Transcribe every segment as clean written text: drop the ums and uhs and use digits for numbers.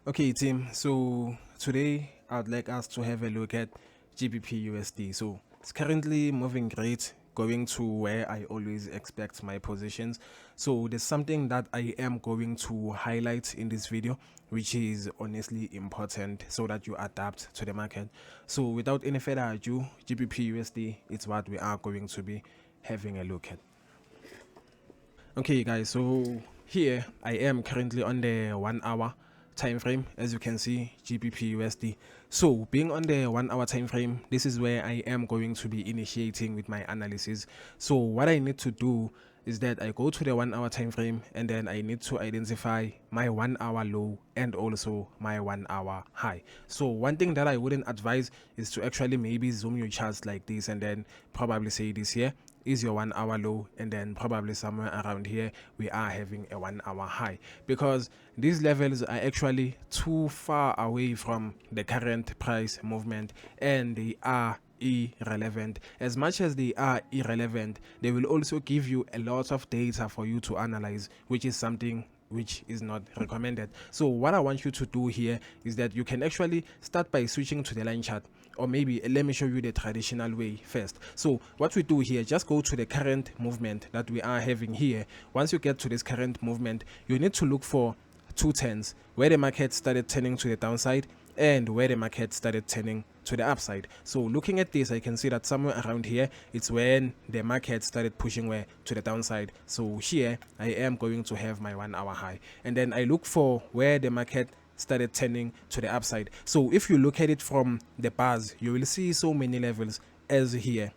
Okay, team. So today I'd like us to have a look at GBPUSD. So it's currently moving great, going to where I always expect my positions. So there's something that I am going to highlight in this video, which is honestly important so that you adapt to the market. So without any further ado, GBPUSD is what we are going to be having a look at. Okay guys, so here I am currently on the 1 hour time frame. As you can see, GBPUSD. So being on the 1 hour time frame, this is where I am going to be initiating with my analysis. So what I need to do is that I go to the 1 hour time frame, and then I need to identify my 1 hour low and also my 1 hour high. So one thing that I wouldn't advise is to actually maybe zoom your charts like this and then probably say this here is your 1 hour low, and then probably somewhere around here we are having a 1 hour high, because these levels are actually too far away from the current price movement, and they are irrelevant. As much as they are irrelevant, they will also give you a lot of data for you to analyze, which is something which is not recommended. So what I want you to do here is that you can actually start by switching to the line chart, or maybe let me show you the traditional way first. So what we do here, just go to the current movement that we are having here. Once you get to this current movement, you need to look for two trends, where the market started turning to the downside and where the market started turning to the upside. So looking at this, I can see that somewhere around here it's when the market started pushing where to the downside. So here I am going to have my 1 hour high, and then I look for where the market started turning to the upside. So if you look at it from the bars, you will see so many levels as here.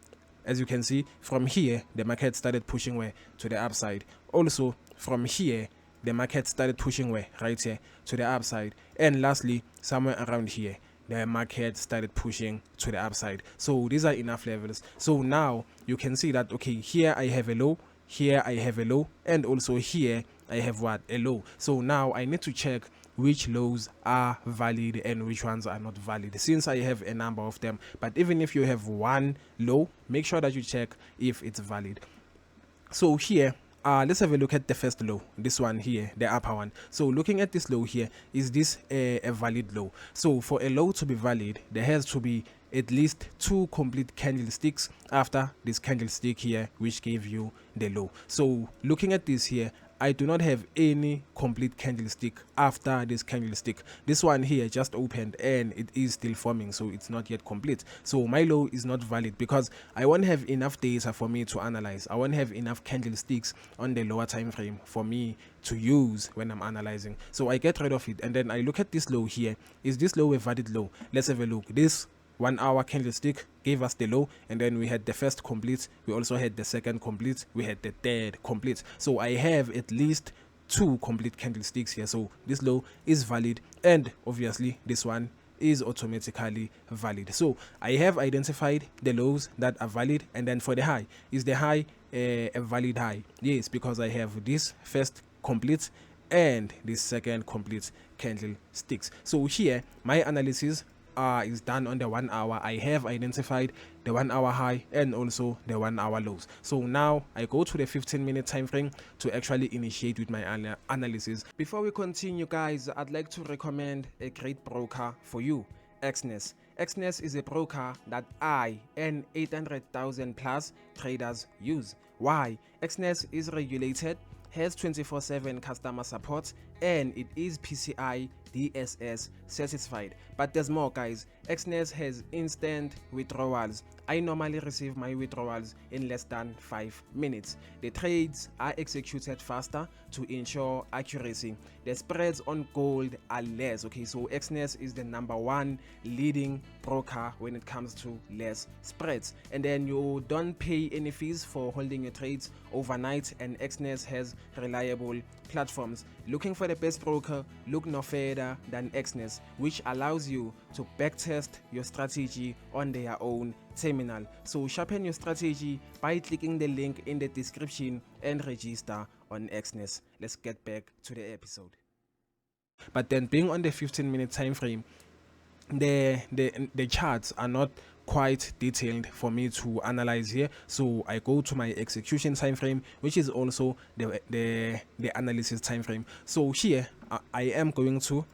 As you can see, from here the market started pushing where to the upside. Also from here the market started pushing where right here to the upside, and lastly somewhere around here the market started pushing to the upside. So these are enough levels. So now you can see that okay, here I have a low, here I have a low, and also here I have what, a low. So now I need to check which lows are valid and which ones are not valid, since I have a number of them. But even if you have one low, make sure that you check if it's valid. So here let's have a look at the first low, this one here, the upper one. So looking at this low here, is this a valid low? So for a low to be valid, there has to be at least two complete candlesticks after this candlestick here, which gave you the low. So looking at this here, I do not have any complete candlestick after this candlestick. This one here just opened and it is still forming, so it's not yet complete. So my low is not valid because I won't have enough data for me to analyze. I won't have enough candlesticks on the lower time frame for me to use when I'm analyzing. So I get rid of it, and then I look at this low here. Is this low a valid low? Let's have a look. This 1 hour candlestick gave us the low, and then we had the first complete, we also had the second complete, we had the third complete. So I have at least two complete candlesticks here. So this low is valid, and obviously this one is automatically valid. So I have identified the lows that are valid, and then for the high, is the high a valid high? Yes, because I have this first complete and this second complete candlesticks. So here my analysis is done on the 1 hour. I have identified the 1 hour high and also the 1 hour lows. So now I go to the 15-minute time frame to actually initiate with my analysis. Before we continue, guys, I'd like to recommend a great broker for you, XNES. XNES is a broker that I and 800,000 plus traders use. Why? XNES is regulated, has 24/7 customer support, and it is PCI DSS satisfied. But there's more, guys. XNES has instant withdrawals. I normally receive my withdrawals in less than 5 minutes. The trades are executed faster to ensure accuracy. The spreads on gold are less. Okay, so XNES is the #1 leading broker when it comes to less spreads, and then you don't pay any fees for holding your trades overnight, and XNES has reliable platforms. Looking for the best broker, look no further than XNES, which allows you to backtest your strategy on their own terminal. So sharpen your strategy by clicking the link in the description and register on XNES. Let's get back to the episode. But then being on the 15-minute time frame, the charts are not quite detailed for me to analyze here, so I go to my execution time frame, which is also the analysis time frame. So here I am going to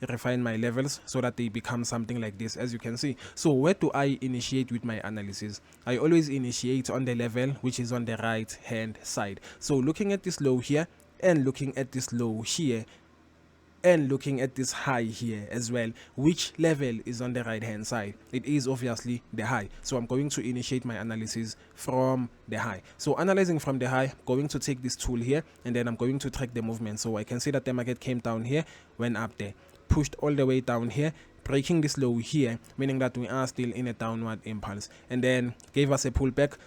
refine my levels so that they become something like this, as you can see. So where do I initiate with my analysis? I always initiate on the level which is on the right hand side. So looking at this low here and looking at this low here and looking at this high here as well, which level is on the right hand side? It is obviously the high. So I'm going to initiate my analysis from the high. So analyzing from the high, I'm going to take this tool here and then I'm going to track the movement. So I can see that the market came down here, went up there, pushed all the way down here, breaking this low here, meaning that we are still in a downward impulse, and then gave us a pullback,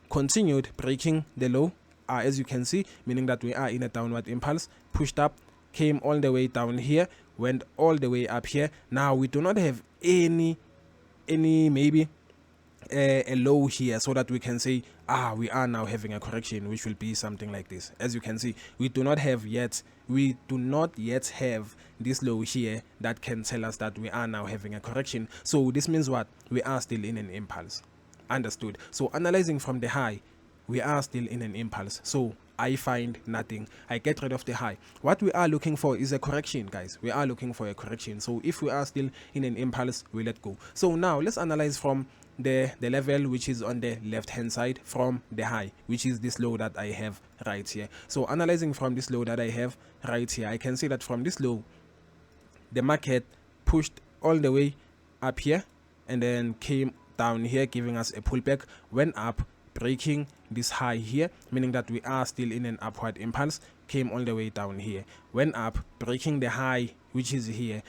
continued breaking the low, as you can see, meaning that we are in a downward impulse, pushed up, came all the way down here, went all the way up here. Now we do not have any maybe a low here so that we can say we are now having a correction, which will be something like this. As you can see, we do not yet have this low here that can tell us that we are now having a correction. So this means what? We are still in an impulse. Understood? So analyzing from the high, we are still in an impulse. So I find nothing. I get rid of the high. What we are looking for is a correction, guys. We are looking for a correction. So if we are still in an impulse, we let go. So now let's analyze from the level which is on the left hand side from the high, which is this low that I have right here. So analyzing from this low that I have right here, I can see that from this low, the market pushed all the way up here and then came down here, giving us a pullback, went up, breaking this high here, meaning that we are still in an upward impulse, came all the way down here, went up, breaking the high which is here,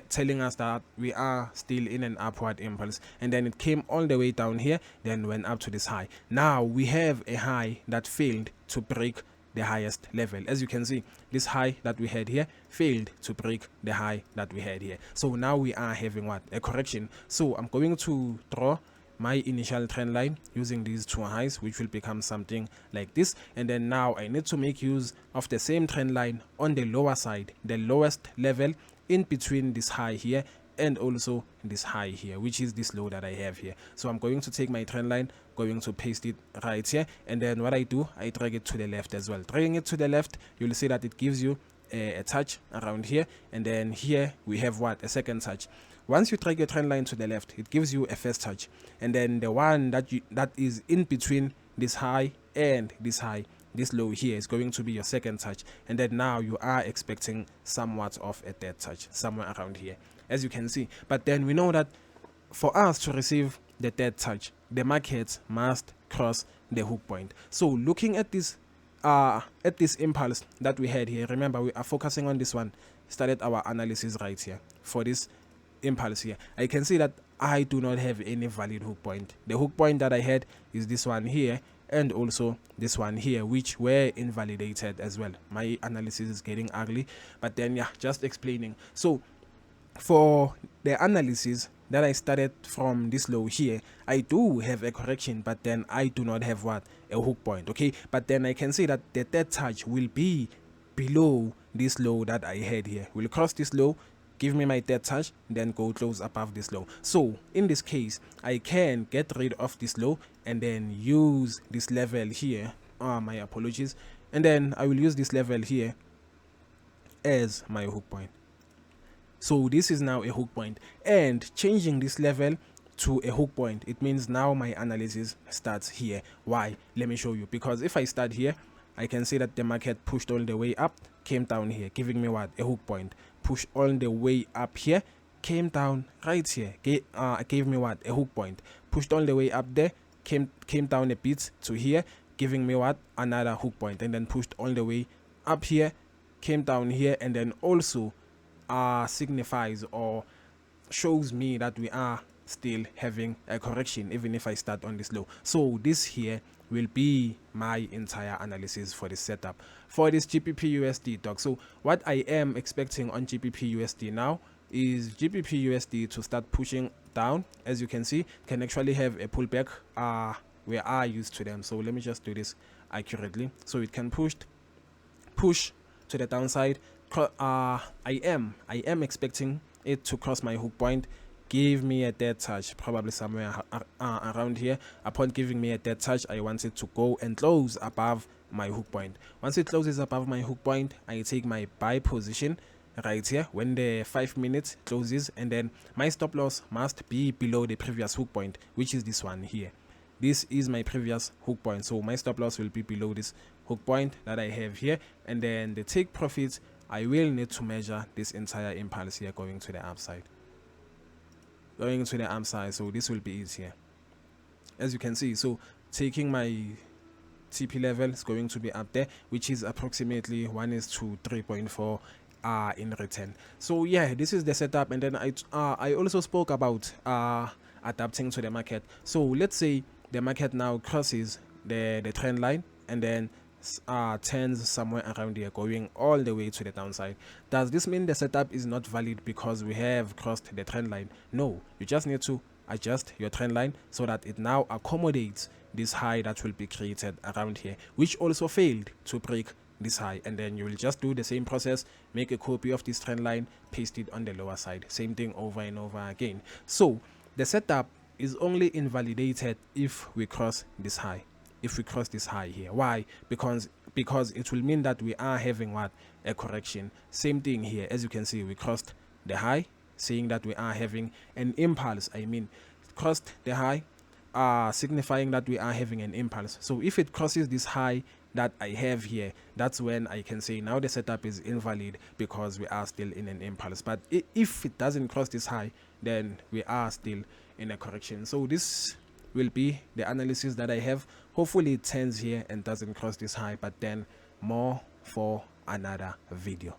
telling us that we are still in an upward impulse, and then it came all the way down here, then went up to this high. Now we have a high that failed to break the highest level. As you can see, this high that we had here failed to break the high that we had here. So now we are having what? A correction. So I'm going to draw my initial trend line using these two highs, which will become something like this, and then now I need to make use of the same trend line on the lower side, the lowest level in between this high here and also this high here, which is this low that I have here. So I'm going to take my trend line, going to paste it right here, and then what I do, I drag it to the left as well. Dragging it to the left, you'll see that it gives you a touch around here, and then here we have what? A second touch. Once you drag your trend line to the left, it gives you a first touch, and then the one that is in between this high and this high, this low here, is going to be your second touch, and then now you are expecting somewhat of a third touch somewhere around here, as you can see. But then we know that for us to receive the third touch, the market must cross the hook point. So looking at this impulse that we had here, remember we are focusing on this one, started our analysis right here for this impulse here. I can see that I do not have any valid hook point. The hook point that I had is this one here and also this one here, which were invalidated as well. My analysis is getting ugly, but then yeah, just explaining. So for the analysis that I started from this low here, I do have a correction, but then I do not have what? A hook point. Okay, but then I can see that the third touch will be below this low that I had here. We'll cross this low, give me my third touch, then go close above this low. So in this case, I can get rid of this low and then use this level here. My apologies. And then I will use this level here as my hook point. So this is now a hook point, and changing this level to a hook point, it means now my analysis starts here. Why? Let me show you. Because if I start here, I can see that the market pushed all the way up, came down here, giving me what? A hook point. Pushed all the way up here, came down right here, gave me what? A hook point. Pushed all the way up there, came down a bit to here, giving me what? Another hook point. And then pushed all the way up here, came down here, and then also signifies or shows me that we are still having a correction even if I start on this low. So this here will be my entire analysis for this setup for this GBPUSD dog. So what I am expecting on GBPUSD now is GBPUSD to start pushing down. As you can see, can actually have a pullback. We are used to them, so let me just do this accurately. So it can push to the downside. I am expecting it to cross my hook point, give me a dead touch, probably somewhere around here. Upon giving me a dead touch, I want it to go and close above my hook point. Once it closes above my hook point, I take my buy position right here when the 5 minutes closes, and then my stop loss must be below the previous hook point, which is this one here. This is my previous hook point, so my stop loss will be below this hook point that I have here. And then the take profits, I will need to measure this entire impulse here going to the upside, so this will be it here, as you can see. So taking my TP level is going to be up there, which is approximately 1:3.4 in return. So yeah, this is the setup. And then I also spoke about adapting to the market. So let's say the market now crosses the trend line and then turns somewhere around here, going all the way to the downside. Does this mean the setup is not valid because we have crossed the trend line? No, you just need to adjust your trend line so that it now accommodates this high that will be created around here, which also failed to break this high. And then you will just do the same process, make a copy of this trend line, paste it on the lower side, same thing over and over again. So the setup is only invalidated if we cross this high, here. Why? Because it will mean that we are having what? A correction. Same thing here, as you can see, we crossed the high, saying that we are having an impulse. Crossed the high, signifying that we are having an impulse. So if it crosses this high that I have here, that's when I can say now the setup is invalid because we are still in an impulse. But if it doesn't cross this high, then we are still in a correction. So this will be the analysis that I have. Hopefully it turns here and doesn't cross this high, but then more for another video.